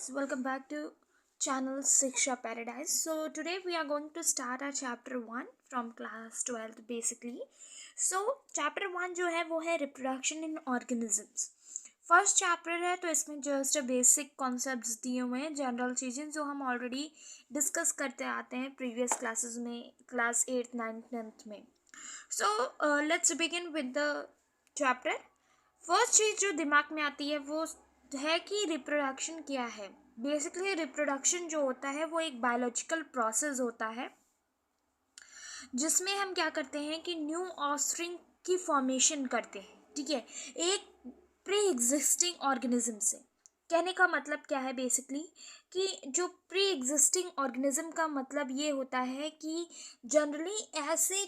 guys, welcome back to channel Siksha Paradise. So today we are going to start our chapter 1 from class 12th basically. So chapter 1 जो है वो है reproduction in organisms. First chapter है तो इसमें just basic concepts दिए हुए हैं, जनरल चीज़ें जो हम ऑलरेडी डिस्कस करते आते हैं प्रीवियस क्लासेस में, क्लास 8th 9th 10th में. So let's begin with the chapter. First चीज़ जो दिमाग में आती है वो है कि रिप्रोडक्शन क्या है. बेसिकली रिप्रोडक्शन जो होता है वो एक बायोलॉजिकल प्रोसेस होता है जिसमें हम क्या करते हैं कि न्यू ऑफस्प्रिंग की फॉर्मेशन करते हैं. ठीक है, एक प्री एग्जिस्टिंग ऑर्गेनिज्म से. कहने का मतलब क्या है बेसिकली कि जो प्री एग्जिस्टिंग ऑर्गेनिज्म का मतलब ये होता है कि जनरली ऐसे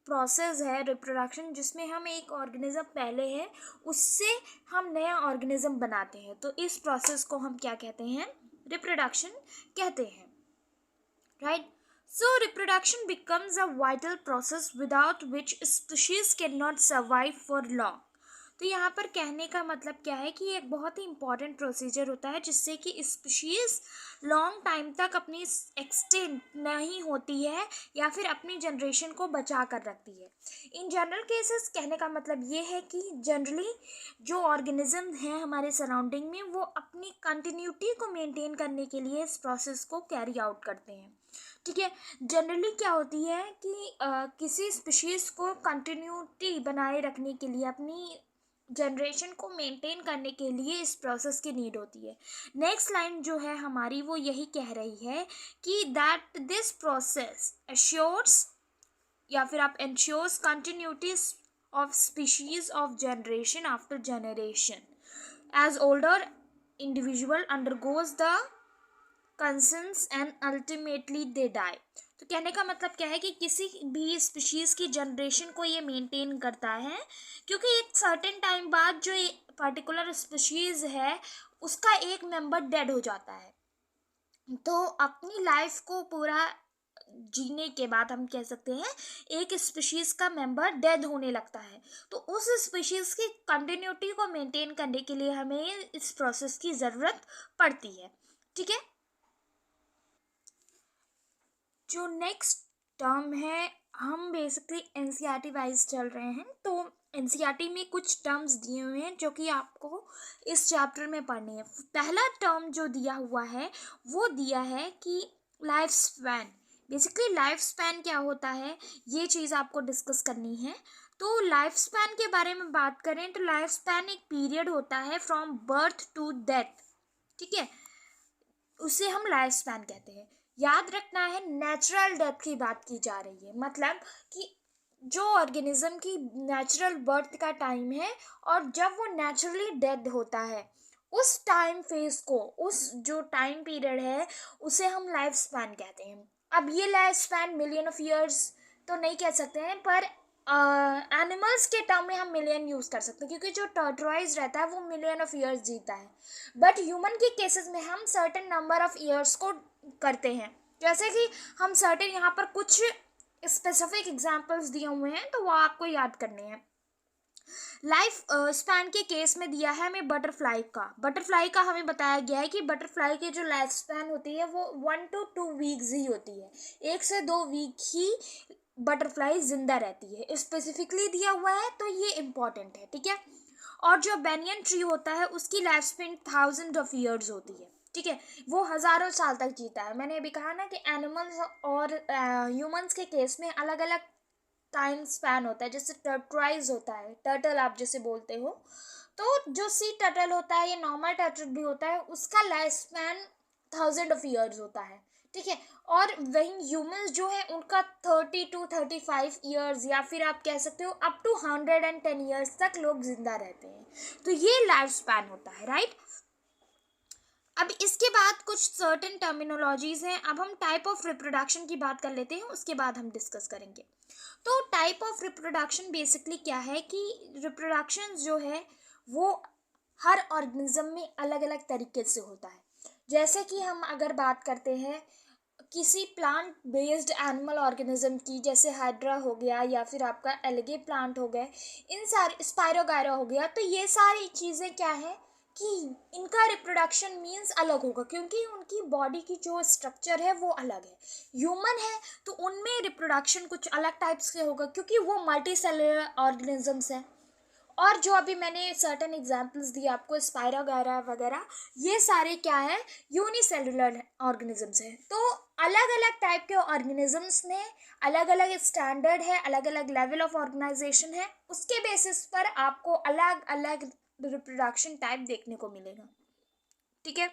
प्रोसेस है रिप्रोडक्शन जिसमें हम एक ऑर्गेनिज्म पहले है उससे हम नया ऑर्गेनिज्म बनाते हैं. तो इस प्रोसेस को हम क्या कहते हैं, रिप्रोडक्शन कहते हैं, right. So reproduction becomes a vital process without which species cannot survive for long. तो यहाँ पर कहने का मतलब क्या है कि एक बहुत ही इम्पॉर्टेंट प्रोसीजर होता है जिससे कि स्पीशीज़ लॉन्ग टाइम तक अपनी एक्सटेंड नहीं होती है या फिर अपनी जनरेशन को बचा कर रखती है. इन जनरल केसेस कहने का मतलब ये है कि जनरली जो ऑर्गेनिज्म हैं हमारे सराउंडिंग में वो अपनी कंटिन्यूटी को मेंटेन करने के लिए इस प्रोसेस को कैरी आउट करते हैं. ठीक है, जनरली क्या होती है कि किसी स्पीशीज़ को कंटिन्यूटी बनाए रखने के लिए, अपनी जनरेशन को मेंटेन करने के लिए इस प्रोसेस की नीड होती है. नेक्स्ट लाइन जो है हमारी वो यही कह रही है कि दैट दिस प्रोसेस एश्योर्स या फिर आप ensures continuity of species of generation after generation as older individual undergoes the senescence and ultimately they die. तो कहने का मतलब क्या है कि किसी भी स्पीशीज़ की जनरेशन को ये मेंटेन करता है क्योंकि एक सर्टेन टाइम बाद जो पर्टिकुलर स्पीशीज़ है उसका एक मेंबर डेड हो जाता है. तो अपनी लाइफ को पूरा जीने के बाद हम कह सकते हैं एक स्पीशीज़ का मेंबर डेड होने लगता है. तो उस स्पीशीज़ की कंटिन्यूटी को मेंटेन करने के लिए हमें इस प्रोसेस की ज़रूरत पड़ती है. ठीक है, जो नेक्स्ट टर्म है हम बेसिकली एनसीईआरटी वाइज चल रहे हैं. तो एनसीईआरटी में कुछ टर्म्स दिए हुए हैं जो कि आपको इस चैप्टर में पढ़नी है. पहला टर्म जो दिया हुआ है वो दिया है कि life span. Basically life span क्या होता है ये चीज़ आपको डिस्कस करनी है. तो लाइफ स्पैन के बारे में बात करें तो लाइफ स्पैन एक पीरियड होता है फ्रॉम बर्थ टू डेथ. ठीक है, उसे हम लाइफ स्पैन कहते हैं. याद रखना है नेचुरल डेथ की बात की जा रही है, मतलब कि जो ऑर्गेनिज्म की नेचुरल बर्थ का टाइम है और जब वो नेचुरली डेड होता है उस टाइम फेज को, उस जो टाइम पीरियड है उसे हम लाइफ स्पैन कहते हैं. अब ये life span million of years तो नहीं कह सकते हैं पर एनिमल्स के टर्म में हम मिलियन यूज़ कर सकते हैं क्योंकि जो टर्टराइज रहता है वो मिलियन ऑफ ईयर्स जीता है. बट ह्यूमन के केसेस में हम सर्टेन नंबर ऑफ ईयर्स को करते हैं. जैसे कि हम सर्टेन यहाँ पर कुछ स्पेसिफिक एग्जांपल्स दिए हुए हैं तो वो आपको याद करने हैं. लाइफ स्पैन के केस में दिया है हमें बटरफ्लाई का हमें बताया गया है कि बटरफ्लाई की जो लाइफ स्पैन होती है वो 1 to 2 वीक्स ही होती है. 1 से 2 वीक ही बटरफ्लाई जिंदा रहती है, स्पेसिफिकली दिया हुआ है तो ये इम्पॉर्टेंट है. ठीक है, और जो बेनियन ट्री होता है उसकी लाइफ स्पैन 1000 ऑफ ईयर्स होती है. ठीक है, वो हज़ारों साल तक जीता है. मैंने अभी कहा ना कि एनिमल्स और ह्यूमंस के केस में अलग अलग टाइम स्पैन होता है. जैसे टर्टराइज होता है, टर्टल आप जैसे बोलते हो, तो जो सी टर्टल होता है या नॉर्मल टर्टल भी होता है उसका लाइफ स्पैन 1000 ऑफ ईयर्स होता है. ठीक है, और वही ह्यूमंस जो है उनका 30 to 35 ईयर्स या फिर आप कह सकते हो अप टू 110 ईयर्स तक लोग जिंदा रहते हैं. तो ये लाइफ स्पैन होता है, राइट. अब इसके बाद कुछ सर्टेन टर्मिनोलॉजीज हैं. अब हम टाइप ऑफ रिप्रोडक्शन की बात कर लेते हैं, उसके बाद हम डिस्कस करेंगे. तो टाइप ऑफ रिप्रोडक्शन बेसिकली क्या है कि रिप्रोडक्शन जो है वो हर ऑर्गेनिज्म में अलग अलग तरीके से होता है. जैसे कि हम अगर बात करते हैं किसी प्लांट बेस्ड एनिमल ऑर्गेनिज्म की, जैसे हाइड्रा हो गया या फिर आपका एल्गे प्लांट हो गए, इन सारे स्पायरोगायरा हो गया, तो ये सारी चीज़ें क्या है कि इनका रिप्रोडक्शन मीन्स अलग होगा, क्योंकि उनकी बॉडी की जो स्ट्रक्चर है वो अलग है। ह्यूमन है तो उनमें रिप्रोडक्शन कुछ अलग टाइप्स के होगा, क्योंकि वो मल्टी सेलुलर ऑर्गेनिजम्स हैं। और जो अभी मैंने सर्टेन एग्जांपल्स दिए आपको, स्पाइरा वगैरह, ये सारे क्या है, यूनिसेलुलर ऑर्गेनिजम्स हैं। तो अलग अलग टाइप के ऑर्गेनिजम्स में अलग अलग स्टैंडर्ड है, अलग अलग लेवल ऑफ ऑर्गेनाइजेशन है, उसके बेसिस पर आपको अलग अलग रिप्रोडक्शन टाइप देखने को मिलेगा। ठीक है,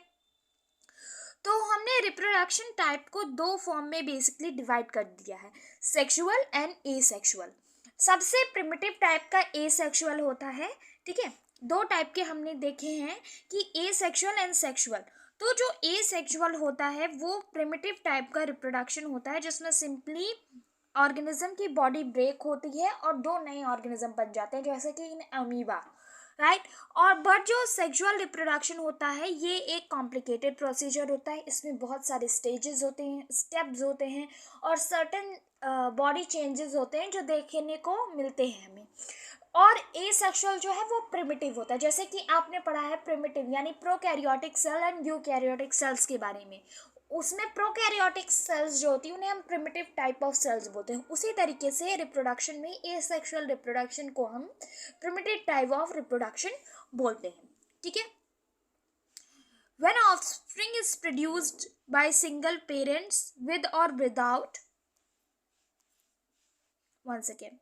तो हमने रिप्रोडक्शन टाइप को दो फॉर्म में बेसिकली डिवाइड कर दिया है, सेक्सुअल एंड एसेक्सुअल। सबसे प्रिमिटिव टाइप का एसेक्सुअल होता है। ठीक है, दो टाइप के हमने देखे हैं कि एसेक्सुअल एंड सेक्सुअल। तो जो एसेक्सुअल होता है वो प्रिमिटिव टाइप का रिप्रोडक्शन होता है, जिसमें सिंपली ऑर्गेनिज्म की बॉडी ब्रेक होती है और दो नए ऑर्गेनिज्म बन जाते हैं, जैसे कि इन अमीबा, राइट। और बट जो सेक्सुअल रिप्रोडक्शन होता है ये एक कॉम्प्लिकेटेड प्रोसीजर होता है, इसमें बहुत सारे स्टेजेस होते हैं, स्टेप्स होते हैं, और सर्टेन बॉडी चेंजेस होते हैं जो देखने को मिलते हैं हमें। और एसेक्सुअल जो है वो प्रिमिटिव होता है, जैसे कि आपने पढ़ा है प्रिमिटिव यानी prokaryotic cell and eukaryotic cells के बारे में। उसमें प्रोकैरियोटिक सेल्स जो होती है उन्हें हम प्रिमिटिव टाइप ऑफ सेल्स बोलते हैं। उसी तरीके से रिप्रोडक्शन में एसेक्सुअल रिप्रोडक्शन को हम प्रिमिटिव टाइप ऑफ रिप्रोडक्शन बोलते हैं। ठीक है, when offspring is produced by single parents with or without, once again,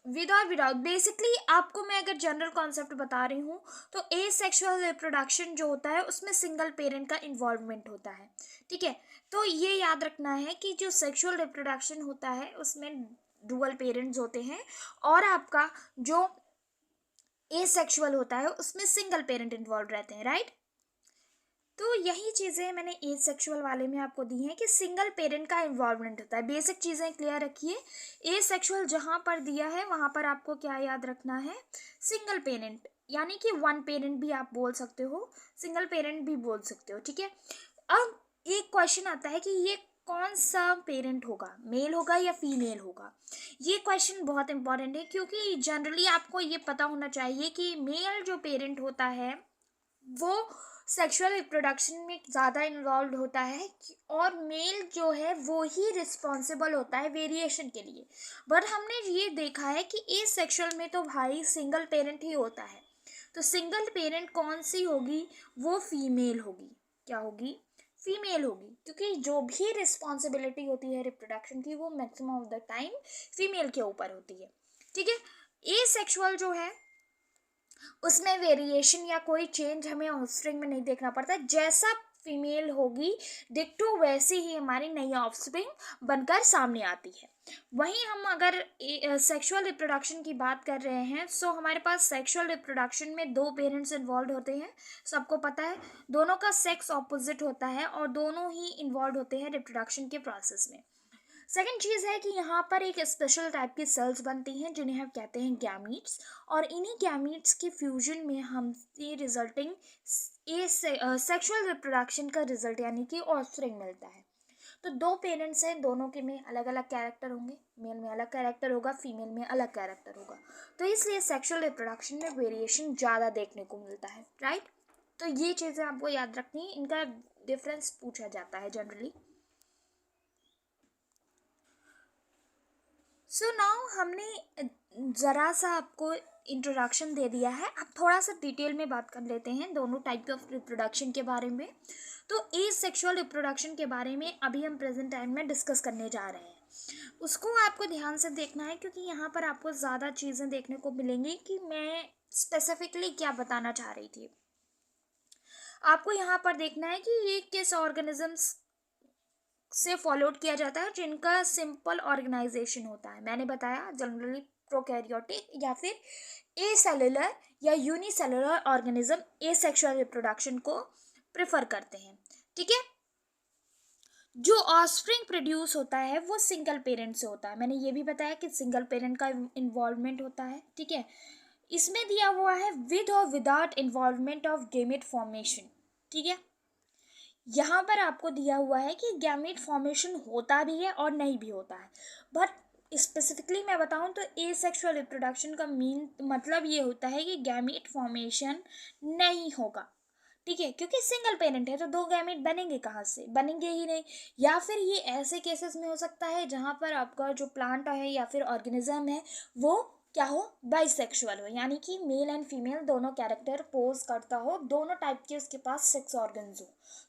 with और विदाउट, बेसिकली आपको मैं अगर जनरल कॉन्सेप्ट बता रही हूँ तो एसेक्सुअल रिप्रोडक्शन जो होता है उसमें सिंगल पेरेंट का इन्वॉल्वमेंट होता है। ठीक है, तो ये याद रखना है कि जो सेक्सुअल रिप्रोडक्शन होता है उसमें डुअल पेरेंट्स होते हैं, और आपका जो एसेक्सुअल होता है उसमें सिंगल पेरेंट इन्वॉल्व रहते हैं, राइट। तो यही चीज़ें मैंने एसेक्सुअल वाले में आपको दी हैं कि सिंगल पेरेंट का इन्वॉल्वमेंट होता है। बेसिक चीज़ें क्लियर रखिए। एसेक्सुअल जहाँ पर दिया है वहाँ पर आपको क्या याद रखना है, सिंगल पेरेंट, यानी कि वन पेरेंट भी आप बोल सकते हो, सिंगल पेरेंट भी बोल सकते हो। ठीक है, अब एक क्वेश्चन आता है कि ये कौन सा पेरेंट होगा, मेल होगा या फीमेल होगा। ये क्वेश्चन बहुत इंपॉर्टेंट है, क्योंकि जनरली आपको ये पता होना चाहिए कि मेल जो पेरेंट होता है वो सेक्सुअल रिप्रोडक्शन में ज़्यादा इन्वॉल्व होता है, और मेल जो है वो ही रिस्पॉन्सिबल होता है वेरिएशन के लिए। बट हमने ये देखा है कि ए सेक्सुअल में तो भाई सिंगल पेरेंट ही होता है, तो सिंगल पेरेंट कौन सी होगी, वो फीमेल होगी। क्या होगी, फीमेल होगी, क्योंकि जो भी रिस्पॉन्सिबिलिटी होती है रिप्रोडक्शन की वो maximum of the time female के ऊपर होती है। ठीक है, ए सेक्सुअल जो है उसमें वेरिएशन या कोई चेंज हमें ऑफस्प्रिंग में नहीं देखना पड़ता, जैसा फीमेल होगी डिक्टो वैसे ही हमारी नई ऑफस्प्रिंग बनकर सामने आती है। वहीं हम अगर सेक्सुअल रिप्रोडक्शन की बात कर रहे हैं, सो हमारे पास सेक्सुअल रिप्रोडक्शन में दो पेरेंट्स इन्वॉल्व होते हैं, सबको पता है, दोनों का सेक्स ऑपोजिट होता है और दोनों ही इन्वॉल्व होते हैं रिप्रोडक्शन के प्रोसेस में। सेकेंड चीज़ है कि यहाँ पर एक स्पेशल टाइप की सेल्स बनती हैं जिन्हें हम कहते हैं गैमीट्स, और इन्हीं गैमीट्स के फ्यूजन में हमसे रिजल्टिंग सेक्सुअल रिप्रोडक्शन का रिजल्ट यानी कि ऑफस्प्रिंग मिलता है। तो दो पेरेंट्स हैं, दोनों के में अलग अलग कैरेक्टर होंगे, मेल में अलग कैरेक्टर होगा, फीमेल में अलग कैरेक्टर होगा, तो इसलिए सेक्सुअल रिप्रोडक्शन में वेरिएशन ज़्यादा देखने को मिलता है, राइट। तो ये चीज़ें आपको याद रखनी है, इनका डिफरेंस पूछा जाता है जनरली। सो नाउ हमने ज़रा सा आपको इंट्रोडक्शन दे दिया है, अब थोड़ा सा डिटेल में बात कर लेते हैं दोनों टाइप ऑफ रिप्रोडक्शन के बारे में। तो एसेक्सुअल रिप्रोडक्शन के बारे में अभी हम प्रेजेंट टाइम में डिस्कस करने जा रहे हैं, उसको आपको ध्यान से देखना है, क्योंकि यहाँ पर आपको ज़्यादा चीज़ें देखने को मिलेंगी कि मैं स्पेसिफिकली क्या बताना चाह रही थी। आपको यहाँ पर देखना है कि ये किस ऑर्गेनिजम्स से फॉलोड किया जाता है जिनका सिंपल ऑर्गेनाइजेशन होता है। मैंने बताया जनरली प्रोकैरियोटिक या फिर एसेलुलर या यूनिसेलुलर ऑर्गेनिज्म एसेक्सुअल रिप्रोडक्शन को प्रेफर करते हैं। ठीक है, जो ऑफस्प्रिंग प्रोड्यूस होता है वो सिंगल पेरेंट से होता है। मैंने ये भी बताया कि सिंगल पेरेंट का इन्वॉल्वमेंट होता है। ठीक है, इसमें दिया हुआ है विद और without involvement of gamete formation. ठीक है, यहाँ पर आपको दिया हुआ है कि गैमेट फॉर्मेशन होता भी है और नहीं भी होता है, बट स्पेसिफिकली मैं बताऊं तो एसेक्सुअल रिप्रोडक्शन का मीन मतलब ये होता है कि गैमीट फॉर्मेशन नहीं होगा, ठीक है, क्योंकि सिंगल पेरेंट है तो दो गैमेट बनेंगे कहाँ से, बनेंगे ही नहीं। या फिर ये ऐसे केसेस में हो सकता है जहाँ पर आपका जो प्लांट है या फिर ऑर्गेनिज्म है वो क्या हो, बाइसेक्सुअल हो, यानी कि मेल एंड फीमेल दोनों कैरेक्टर पोज करता हो, दोनों टाइप के उसके पास सेक्स ऑर्गन्स हो,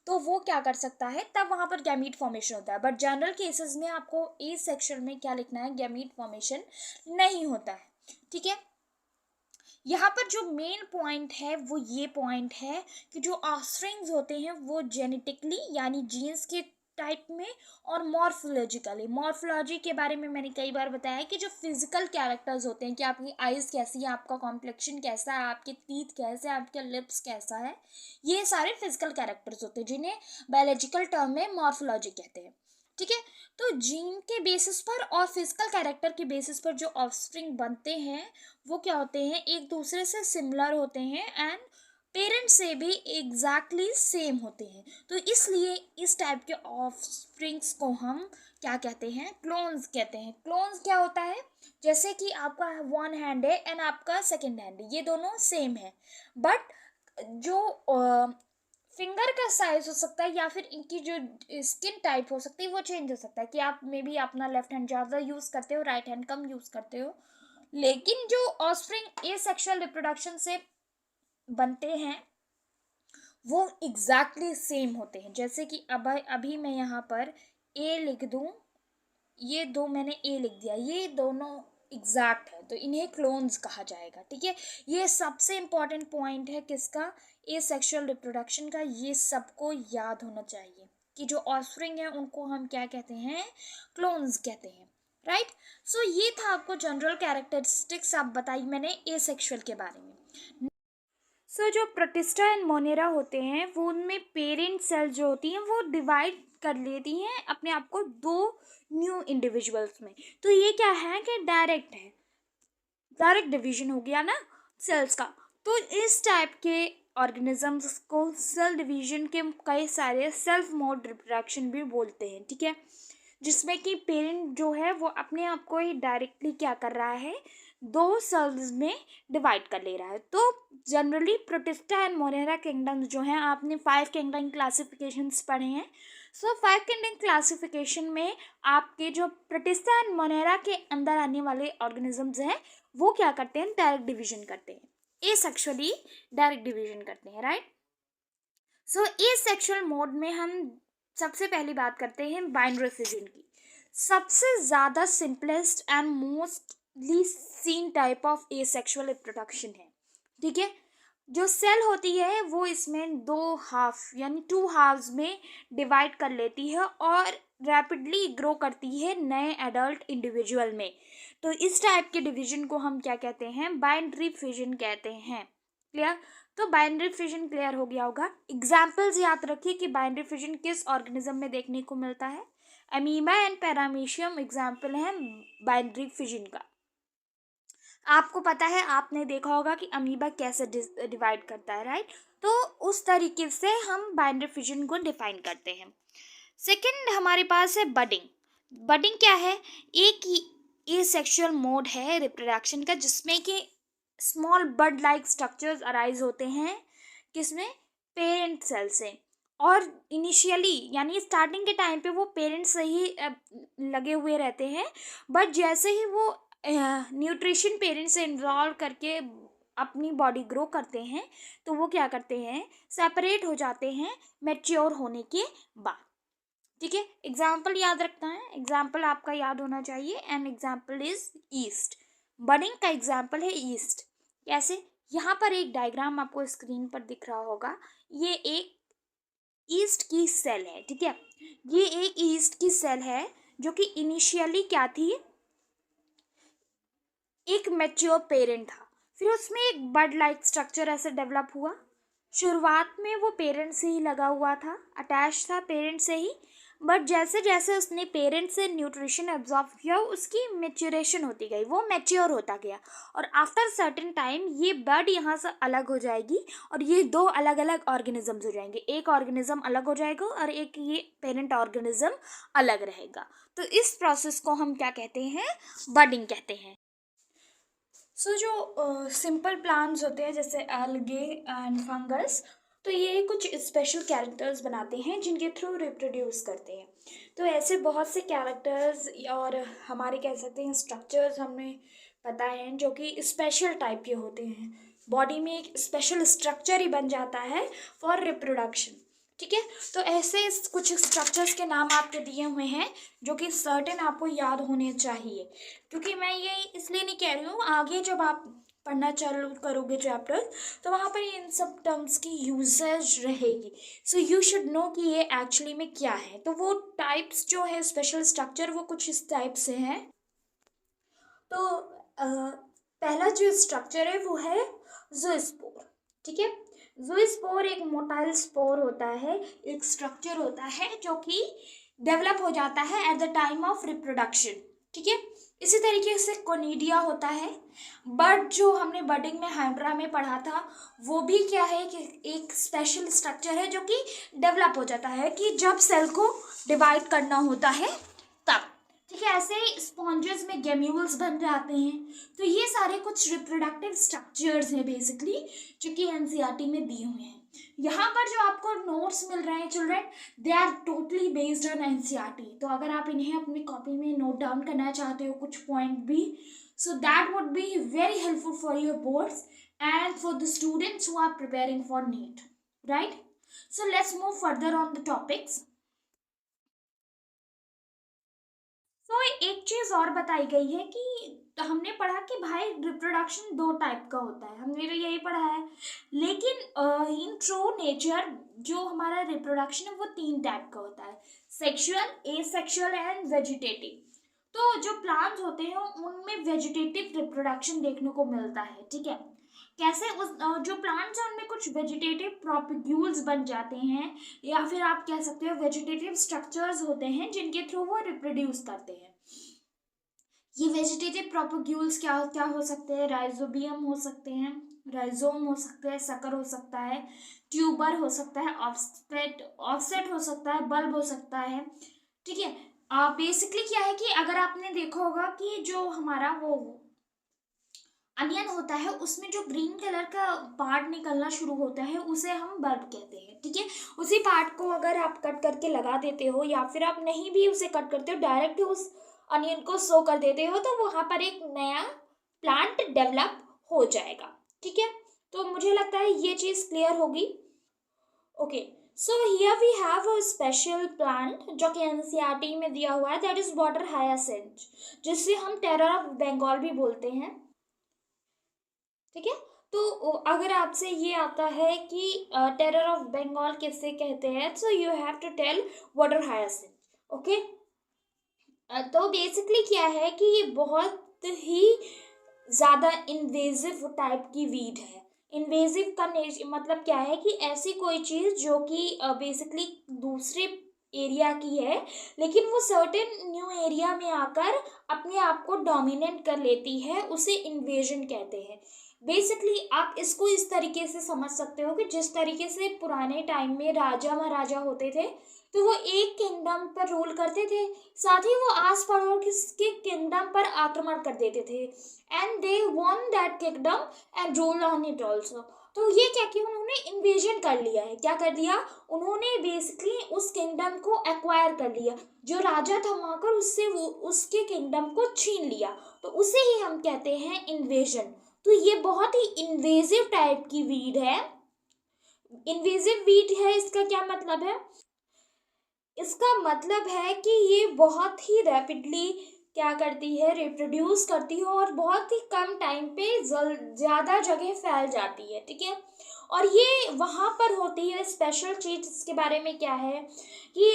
तो वो क्या कर सकता है, तब वहाँ पर गैमीट फॉर्मेशन होता है। बट जनरल केसेस में आपको एसेक्सुअल में क्या लिखना है, गैमीट फॉर्मेशन नहीं होता है, ठीक है। यहाँ पर जो मेन पॉइंट है वो ये पॉइंट है कि जो ऑफस्प्रिंग्स होते हैं वो जेनेटिकली यानी जीन्स के टाइप में और मॉर्फोलॉजिकली, मॉर्फोलॉजी के बारे में मैंने कई बार बताया है कि जो फिजिकल कैरेक्टर्स होते हैं कि आपकी आइज़ कैसी है, आपका कॉम्प्लेक्शन कैसा है, आपके टीथ कैसे हैं, आपके लिप्स कैसा है, ये सारे फिजिकल कैरेक्टर्स होते हैं जिन्हें बायोलॉजिकल टर्म में मॉर्फोलॉजी कहते हैं, ठीक है। तो जीन के बेसिस पर और फिजिकल कैरेक्टर के बेसिस पर जो ऑफस्प्रिंग बनते हैं वो क्या होते हैं, एक दूसरे से सिमिलर होते हैं एंड पेरेंट्स से भी एग्जैक्टली सेम होते हैं। तो इसलिए इस टाइप के ऑफस्प्रिंग्स को हम क्या कहते हैं, क्लोन्स कहते हैं। क्लोन्स क्या होता है, जैसे कि आपका वन हैंड है एंड आपका सेकंड हैंड है, ये दोनों सेम है, बट जो फिंगर का साइज हो सकता है या फिर इनकी जो स्किन टाइप हो सकती है वो चेंज हो सकता है कि आप मे बी अपना लेफ्ट हैंड ज़्यादा यूज़ करते हो, राइट हैंड कम यूज़ करते हो, लेकिन जो ऑफस्प्रिंग एसेक्सुअल रिप्रोडक्शन से बनते हैं वो एग्जैक्टली सेम होते हैं। जैसे कि अब अभी मैं यहाँ पर ए लिख दूँ, ये दो मैंने ए लिख दिया, ये दोनों एग्जैक्ट है तो इन्हें क्लोन्स कहा जाएगा, ठीक है। ये सबसे इम्पॉर्टेंट पॉइंट है किसका, एसेक्सुअल रिप्रोडक्शन का, ये सबको याद होना चाहिए कि जो ऑफस्प्रिंग है उनको हम क्या कहते हैं, क्लोन्स कहते हैं, राइट। सो ये था आपको जनरल कैरेक्टरिस्टिक्स आप बताई मैंने एसेक्सुअल के बारे में। सो जो प्रोटिस्टा एंड मोनेरा होते हैं वो उनमें पेरेंट सेल जो होती हैं वो डिवाइड कर लेती हैं अपने आप को दो न्यू इंडिविजुअल्स में। तो ये क्या है कि डायरेक्ट है, डायरेक्ट डिवीजन हो गया ना सेल्स का। तो इस टाइप के ऑर्गेनिजम्स को सेल डिवीजन के कई सारे सेल्फ मोड रिप्रोडक्शन भी बोलते हैं, ठीक है, जिसमें कि पेरेंट जो है वो अपने आप को ही डायरेक्टली क्या कर रहा है, दो सेल्स में डिवाइड कर ले रहा है। तो generally protista and Monera kingdoms जो हैं, आपने 5 किंगडम क्लासिफिकेशंस पढ़े हैं। सो 5 किंगडम क्लासिफिकेशन में आपके जो प्रोटिस्टा एंड मोनेरा के अंदर आने वाले ऑर्गेनिजम्स हैं वो क्या करते हैं, डायरेक्ट डिवीजन करते हैं, एसेक्सुअली डायरेक्ट डिवीजन करते हैं, राइट। सो एसेक्सुअल मोड में हम सबसे पहली बात करते हैं बाइनरी फिजन की। सबसे ज़्यादा simplest and mostly scene type of asexual reproduction है, ठीक है। जो सेल होती है वो इसमें दो हाफ यानी 2 हाफ्स में डिवाइड कर लेती है और रैपिडली ग्रो करती है नए एडल्ट इंडिविजुअल में। तो इस टाइप के डिवीजन को हम क्या कहते हैं, बाइनरी फिजन कहते हैं, क्लियर। तो बाइनरी फिजन क्लियर हो गया होगा। एग्जाम्पल्स याद रखिए कि बाइनरी फिजन किस ऑर्गेनिज्म में देखने को मिलता है, अमीबा एंड पैरामीशियम एग्जाम्पल है बाइनरी फिजन का। आपको पता है, आपने देखा होगा कि अमीबा कैसे डिवाइड करता है, राइट। तो उस तरीके से हम बाइनरी फिजन को डिफाइन करते हैं। सेकंड हमारे पास है बडिंग। बडिंग क्या है, एक एसेक्सुअल मोड है रिप्रोडक्शन का जिसमें कि स्मॉल बड लाइक स्ट्रक्चर्स अराइज होते हैं, किसमें, पेरेंट सेल से। और इनिशियली यानी स्टार्टिंग के टाइम पे वो पेरेंट्स से ही लगे हुए रहते हैं, बट जैसे ही वो न्यूट्रिशन पेरेंट्स से इन्वॉल्व करके अपनी बॉडी ग्रो करते हैं तो वो क्या करते हैं, सेपरेट हो जाते हैं मैच्योर होने के बाद, ठीक है। एग्जाम्पल याद रखना है, एग्जाम्पल आपका याद होना चाहिए, and example is east. Budding का एग्जाम्पल है ईस्ट। कैसे, यहाँ पर एक डायग्राम आपको स्क्रीन पर दिख रहा होगा, ये एक ईस्ट की सेल है, ठीक है। ये एक ईस्ट की सेल है जो कि इनिशियली क्या थी, एक मैच्योर पेरेंट था, फिर उसमें एक बड लाइक स्ट्रक्चर ऐसे डेवलप हुआ। शुरुआत में वो पेरेंट से ही लगा हुआ था, अटैच था पेरेंट से ही, बट जैसे जैसे उसने पेरेंट्स से न्यूट्रिशन एब्जॉर्ब किया उसकी मेच्योरेशन होती गई, वो मैच्योर होता गया और आफ्टर सर्टेन टाइम ये बर्ड यहाँ से अलग हो जाएगी और ये दो अलग अलग ऑर्गेनिजम्स हो जाएंगे, एक ऑर्गेनिज्म अलग हो जाएगा और एक ये पेरेंट ऑर्गेनिज्म अलग रहेगा। तो इस प्रोसेस को हम क्या कहते हैं, बर्डिंग कहते हैं। सो जो सिंपल प्लांट्स होते हैं जैसे एल्गे एंड फंगस, तो ये कुछ स्पेशल कैरेक्टर्स बनाते हैं जिनके थ्रू रिप्रोड्यूस करते हैं। तो ऐसे बहुत से कैरेक्टर्स और हमारे कह सकते हैं स्ट्रक्चर्स हमें पता है जो कि स्पेशल टाइप के होते हैं, बॉडी में एक स्पेशल स्ट्रक्चर ही बन जाता है फॉर रिप्रोडक्शन। ठीक है, तो ऐसे कुछ स्ट्रक्चर्स के नाम आपके दिए हुए हैं जो कि सर्टेन आपको याद होने चाहिए, क्योंकि मैं ये इसलिए नहीं कह रही हूँ, आगे जब आप पढ़ना चालू करोगे चैप्टर तो वहाँ पर इन सब टर्म्स की यूजेज रहेगी। सो यू शुड नो कि ये एक्चुअली में क्या है। तो वो टाइप्स जो है स्पेशल स्ट्रक्चर वो कुछ इस टाइप से हैं। तो पहला जो स्ट्रक्चर है वो है ज़ूस्पोर। ठीक है, ज़ूस्पोर एक मोटाइल स्पोर होता है, एक स्ट्रक्चर होता है जो कि डेवलप हो जाता है at the time of reproduction. ठीक है, इसी तरीके से कोनिडिया होता है, बट जो हमने बर्डिंग में हाइड्रा में पढ़ा था वो भी क्या है कि एक स्पेशल स्ट्रक्चर है जो कि डेवलप हो जाता है कि जब सेल को डिवाइड करना होता है तब। ठीक है, ऐसे ही स्पॉन्जेस में गेम्यूल्स बन जाते हैं। तो ये सारे कुछ रिप्रोडक्टिव स्ट्रक्चर्स हैं बेसिकली जो कि एनसीईआरटी में दिए हुए हैं। यहाँ पर जो आपको नोट्स मिल रहे हैं children, they are totally based on NCERT. तो अगर आप इन्हें अपनी कॉपी में नोट डाउन करना चाहते हो कुछ पॉइंट भी, so that would be very helpful for your boards and for the students who are preparing for NEET, right. So let's move further on the topics. तो एक चीज़ और बताई गई है कि तो हमने पढ़ा कि भाई रिप्रोडक्शन दो टाइप का होता है, हमने तो यही पढ़ा है, लेकिन इन ट्रू नेचर जो हमारा रिप्रोडक्शन है वो तीन टाइप का होता है, सेक्सुअल, एसेक्सुअल एंड वेजिटेटिव। तो जो प्लांट्स होते हैं उनमें वेजिटेटिव रिप्रोडक्शन देखने को मिलता है। ठीक है, कैसे उस जो प्लांट्स हैं उनमें कुछ वेजिटेटिव प्रोपिग्यूल्स बन जाते हैं या फिर आप कह सकते हो वेजिटेटिव स्ट्रक्चर्स होते हैं जिनके थ्रू वो रिप्रोड्यूस करते हैं। ये वेजिटेटिव प्रोपिग्यूल्स क्या क्या हो सकते हैं, राइजोबियम हो सकते हैं, राइजोम हो सकते हैं, सकर हो सकता है, ट्यूबर हो सकता है, ऑफसेट हो सकता है, बल्ब हो सकता है। ठीक है, बेसिकली क्या है कि अगर आपने देखा होगा कि जो हमारा वो अनियन होता है उसमें जो ग्रीन कलर का पार्ट निकलना शुरू होता है उसे हम बल्ब कहते हैं। ठीक है, उसी पार्ट को अगर आप कट करके लगा देते हो या फिर आप नहीं भी उसे कट करते हो, डायरेक्ट उस अनियन को सो कर देते हो, तो वहाँ पर एक नया प्लांट डेवलप हो जाएगा। ठीक है, तो मुझे लगता है ये चीज़ क्लियर होगी। Okay, so here we have a special plant जो कि एनसीईआरटी में दिया हुआ है, दैट इज वाटर हायासिंथ, जिसे हम टेरर ऑफ बंगाल भी बोलते हैं। ठीक है, तो अगर आपसे ये आता है कि टेरर ऑफ बंगाल किससे कहते हैं, so you have to tell water hyacinth. Okay, तो बेसिकली क्या है कि ये बहुत ही ज़्यादा इन्वेजिव टाइप की वीड है। इन्वेजिव का मतलब क्या है कि ऐसी कोई चीज़ जो कि बेसिकली दूसरे एरिया की है लेकिन वो सर्टेन न्यू एरिया में आकर अपने आप को डोमिनेट कर लेती है, उसे इन्वेजन कहते हैं। बेसिकली आप इसको इस तरीके से समझ सकते हो कि जिस तरीके से पुराने टाइम में राजा महाराजा होते थे तो वो एक किंगडम पर रूल करते थे, साथ ही वो आस पड़ोस के किंगडम पर आक्रमण कर देते थे and they won that kingdom and rule on it also. तो ये क्या किया, उन्होंने इन्वेजन कर लिया है। क्या कर दिया उन्होंने, बेसिकली उस किंगडम को एक्वायर कर लिया, जो राजा था वहाँ कर उससे वो उसके किंगडम को छीन लिया, तो उसे ही हम कहते हैं इन्वेजन। तो ये बहुत ही इन्वेजिव टाइप की वीड है। इन्वेजिव वीड है, इसका क्या मतलब है, इसका मतलब है कि ये बहुत ही रैपिडली क्या करती है, रिप्रोड्यूस करती है और बहुत ही कम टाइम पे ज़्यादा जगह फैल जाती है। ठीक है, और ये वहाँ पर होती है, स्पेशल चीज़ इसके बारे में क्या है कि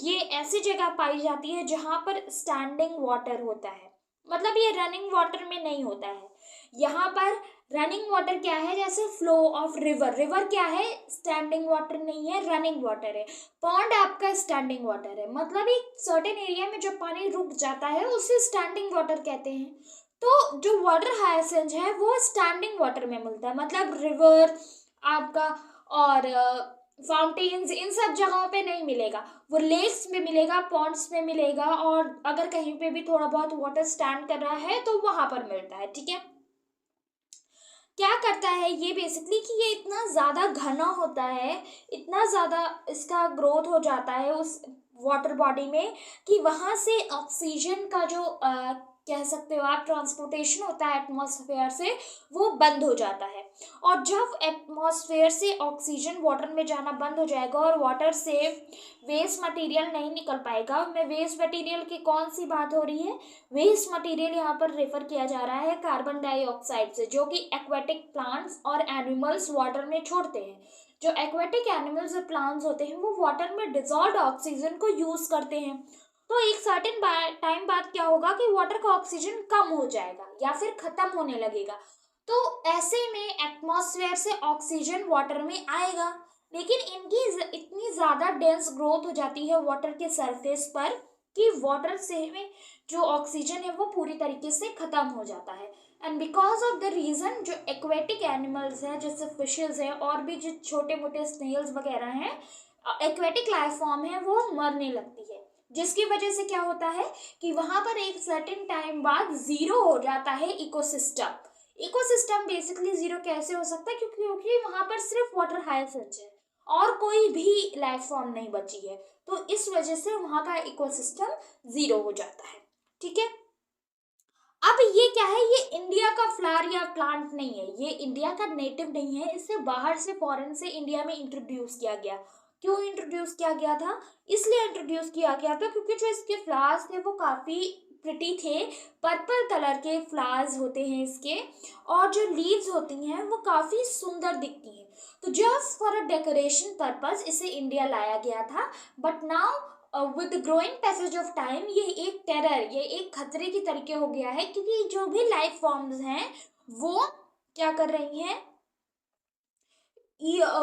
ये ऐसी जगह पाई जाती है जहाँ पर स्टैंडिंग वाटर होता है। मतलब ये रनिंग वाटर में नहीं होता है। यहाँ पर रनिंग वाटर क्या है, जैसे फ्लो ऑफ रिवर, रिवर क्या है, स्टैंडिंग वाटर नहीं है, रनिंग वाटर है। पॉन्ड आपका स्टैंडिंग वाटर है, मतलब एक सर्टेन एरिया में जब पानी रुक जाता है उसे स्टैंडिंग वाटर कहते हैं। तो जो वाटर हाइसेंस है वो स्टैंडिंग वाटर में मिलता है, मतलब रिवर आपका और फाउंटेन्स इन सब जगहों पे नहीं मिलेगा, वो लेक्स में मिलेगा, पॉन्ड्स में मिलेगा, और अगर कहीं पे भी थोड़ा बहुत वाटर स्टैंड कर रहा है तो वहां पर मिलता है। ठीक है, क्या करता है ये बेसिकली कि ये इतना ज़्यादा घना होता है, इतना ज़्यादा इसका ग्रोथ हो जाता है उस वाटर बॉडी में कि वहाँ से ऑक्सीजन का जो कह सकते हो आप ट्रांसपोर्टेशन होता है एटमॉस्फेयर से, वो बंद हो जाता है। और जब एटमॉस्फेयर से ऑक्सीजन वाटर में जाना बंद हो जाएगा और वाटर से वेस्ट मटेरियल नहीं निकल पाएगा, मैं वेस्ट मटेरियल की कौन सी बात हो रही है, वेस्ट मटेरियल यहाँ पर रेफर किया जा रहा है कार्बन डाइऑक्साइड से, जो कि एक्वेटिक प्लांट्स और एनिमल्स वाटर में छोड़ते हैं। जो एक्वेटिक एनिमल्स और प्लांट्स होते हैं वो वाटर में डिजॉल्व ऑक्सीजन को यूज करते हैं। तो एक सर्टेन टाइम बाद क्या होगा कि वाटर का ऑक्सीजन कम हो जाएगा या फिर खत्म होने लगेगा। तो ऐसे में एटमॉस्फेयर से ऑक्सीजन वाटर में आएगा, लेकिन इनकी इतनी ज़्यादा डेंस ग्रोथ हो जाती है वाटर के सरफेस पर कि वाटर से में जो ऑक्सीजन है वो पूरी तरीके से खत्म हो जाता है। And because of the reason जो एक्वेटिक एनिमल्स हैं जैसे फिशेज हैं और भी जो छोटे मोटे स्नेल्स वगैरह हैं, एक्वेटिक लाइफ फॉर्म है, वो मरने लगती है, जिसकी वजह से क्या होता है कि वहाँ पर एक सर्टेन टाइम बाद ज़ीरो हो जाता है इकोसिस्टम। इकोसिस्टम बेसिकली ज़ीरो कैसे हो सकता है, क्योंकि वहाँ पर सिर्फ वाटर हाइसेंस है और कोई भी लाइफ फॉर्म नहीं बची है, तो इस वजह से वहाँ का इकोसिस्टम ज़ीरो हो जाता है। ठीक है, अब ये क्या है, ये इंडिया का फ्लावर या प्लांट नहीं है, ये इंडिया का नेटिव नहीं है, इसे बाहर से फॉरेन से इंडिया में इंट्रोड्यूस किया गया। क्यों इंट्रोड्यूस किया गया था, इसलिए इंट्रोड्यूस किया गया था क्योंकि जो इसके फ्लावर्स थे वो काफ़ी प्रिटी थे, पर्पल कलर के फ्लावर्स होते हैं इसके, और जो लीव्स होती हैं वो काफ़ी सुंदर दिखती हैं। तो just for a decoration purpose इसे इंडिया लाया गया था, but now with growing passage of time ये एक टेरर, ये एक खतरे की तरीके हो गया है, क्योंकि जो भी लाइफ फॉर्म्स हैं वो क्या कर रही हैं,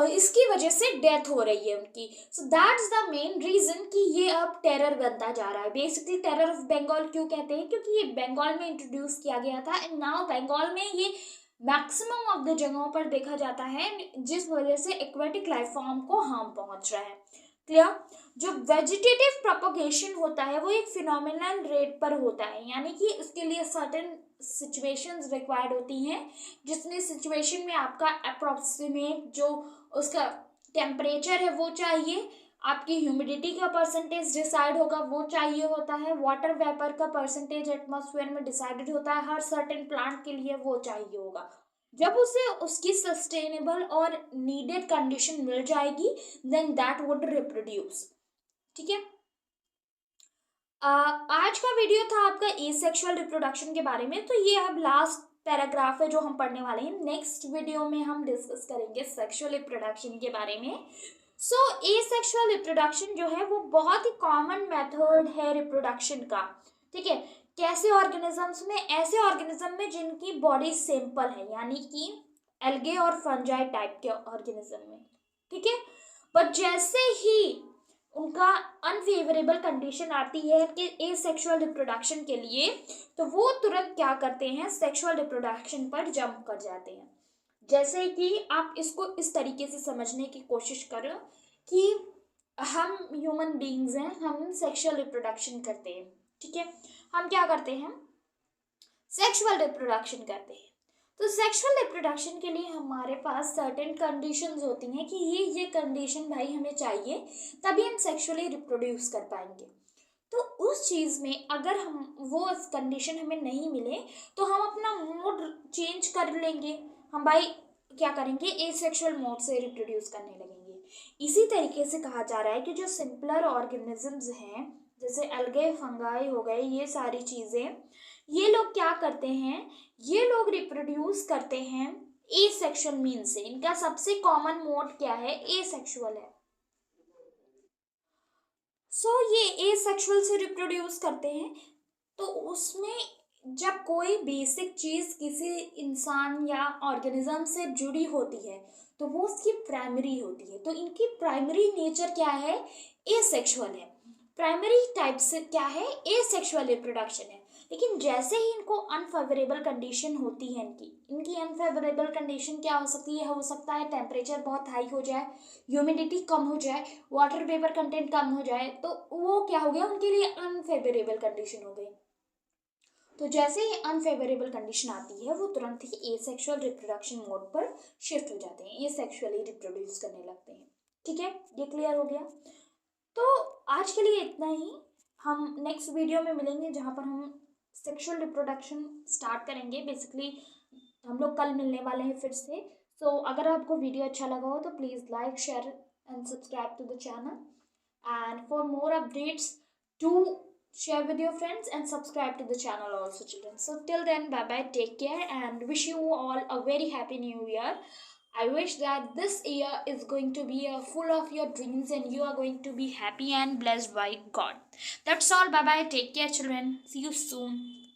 इसकी वजह से डेथ हो रही है उनकी। So that's the main reason कि ये अब टेरर बनता जा रहा है। बेसिकली टेरर ऑफ बंगाल क्यों कहते हैं, क्योंकि ये बंगाल में इंट्रोड्यूस किया गया था एंड नाउ बंगाल में ये मैक्सिमम ऑफ द जगहों पर देखा जाता है, जिस वजह से एक्वेटिक लाइफ फॉर्म को हार्म पहुंच रहा है। क्लियर, जो वेजिटेटिव प्रोपगेशन होता है वो एक फिनोमिनल रेट पर होता है, यानी कि उसके लिए सर्टेन सिचुएशंस रिक्वायर्ड होती हैं, जिसमें सिचुएशन में आपका अप्रोक्सीमेट जो उसका टेम्परेचर है वो चाहिए, आपकी ह्यूमिडिटी का परसेंटेज डिसाइड होगा वो चाहिए होता है, वाटर वेपर का परसेंटेज एटमॉस्फेयर में डिसाइडेड होता है, हर सर्टेन प्लांट के लिए वो चाहिए होगा। जब उसे उसकी सस्टेनेबल और नीडेड कंडीशन मिल जाएगी देन दैट वुड रिप्रोड्यूस। ठीक है, आज का वीडियो था आपका एसेक्सुअल रिप्रोडक्शन के बारे में, तो ये अब लास्ट पैराग्राफ है जो हम पढ़ने वाले हैं। नेक्स्ट वीडियो में हम डिस्कस करेंगे सेक्सुअल रिप्रोडक्शन के बारे में। सो एसेक्सुअल रिप्रोडक्शन जो है वो बहुत ही कॉमन मेथड है रिप्रोडक्शन का। ठीक है, कैसे ऑर्गेनिजम्स में, ऐसे ऑर्गेनिज्म में जिनकी बॉडी सिंपल है, यानी कि एल्गे और फंजाई टाइप के ऑर्गेनिज्म में। ठीक है, बट जैसे ही उनका अनफेवरेबल कंडीशन आती है कि एसेक्सुअल रिप्रोडक्शन के लिए, तो वो तुरंत क्या करते हैं, सेक्सुअल रिप्रोडक्शन पर जंप कर जाते हैं। जैसे कि आप इसको इस तरीके से समझने की कोशिश करो कि हम ह्यूमन बीइंग्स हैं, हम सेक्सुअल रिप्रोडक्शन करते हैं। ठीक है, हम क्या करते हैं, सेक्सुअल रिप्रोडक्शन करते हैं। तो सेक्सुअल रिप्रोडक्शन के लिए हमारे पास सर्टेन कंडीशंस होती हैं कि ये कंडीशन भाई हमें चाहिए, तभी हम सेक्सुअली रिप्रोड्यूस कर पाएंगे। तो उस चीज़ में अगर हम वो कंडीशन हमें नहीं मिले तो हम अपना मोड चेंज कर लेंगे, हम भाई क्या करेंगे, एसेक्सुअल मोड से रिप्रोड्यूस करने लगेंगे। इसी तरीके से कहा जा रहा है कि जो सिंपलर ऑर्गेनिजम्स हैं जैसे एल्गे फंगाई हो गए, ये सारी चीज़ें, ये लोग क्या करते हैं, ये लोग रिप्रोड्यूस करते हैं एसेक्सुअल मीन से। इनका सबसे कॉमन मोड क्या है, एसेक्सुअल है। सो ये एसेक्सुअल से रिप्रोड्यूस करते हैं, तो उसमें जब कोई बेसिक चीज़ किसी इंसान या ऑर्गेनिज्म से जुड़ी होती है तो वो उसकी प्राइमरी होती है। तो इनकी प्राइमरी नेचर क्या है, एसेक्सुअल है। प्राइमरी टाइप से क्या है, एसेक्सुअल रिप्रोडक्शन है। लेकिन जैसे ही इनको अनफेवरेबल कंडीशन होती है, इनकी अनफेवरेबल कंडीशन क्या हो सकती है, हो सकता है टेम्परेचर बहुत हाई हो जाए, ह्यूमिडिटी कम हो जाए, वाटर वेपर कंटेंट कम हो जाए, तो वो क्या हो गया, उनके लिए अनफेवरेबल कंडीशन हो गई। तो जैसे ही अनफेवरेबल कंडीशन आती है वो तुरंत ही एसेक्सुअल रिप्रोडक्शन मोड पर शिफ्ट हो जाते हैं, एसेक्सुअली रिप्रोड्यूस करने लगते हैं। ठीक है, ये क्लियर हो गया। तो आज के लिए इतना ही। हम नेक्स्ट वीडियो में मिलेंगे जहाँ पर हम सेक्सुअल रिप्रोडक्शन स्टार्ट करेंगे। बेसिकली हम लोग कल मिलने वाले हैं फिर से। सो अगर आपको वीडियो अच्छा लगा हो तो please like, share and subscribe to the channel, and for more updates do share with your friends and subscribe to the channel also, children. So till then, bye bye, take care, and wish you all a very happy new year. I wish that this year is going to be full of your dreams and you are going to be happy and blessed by God. That's all. Bye bye, take care, children. See you soon.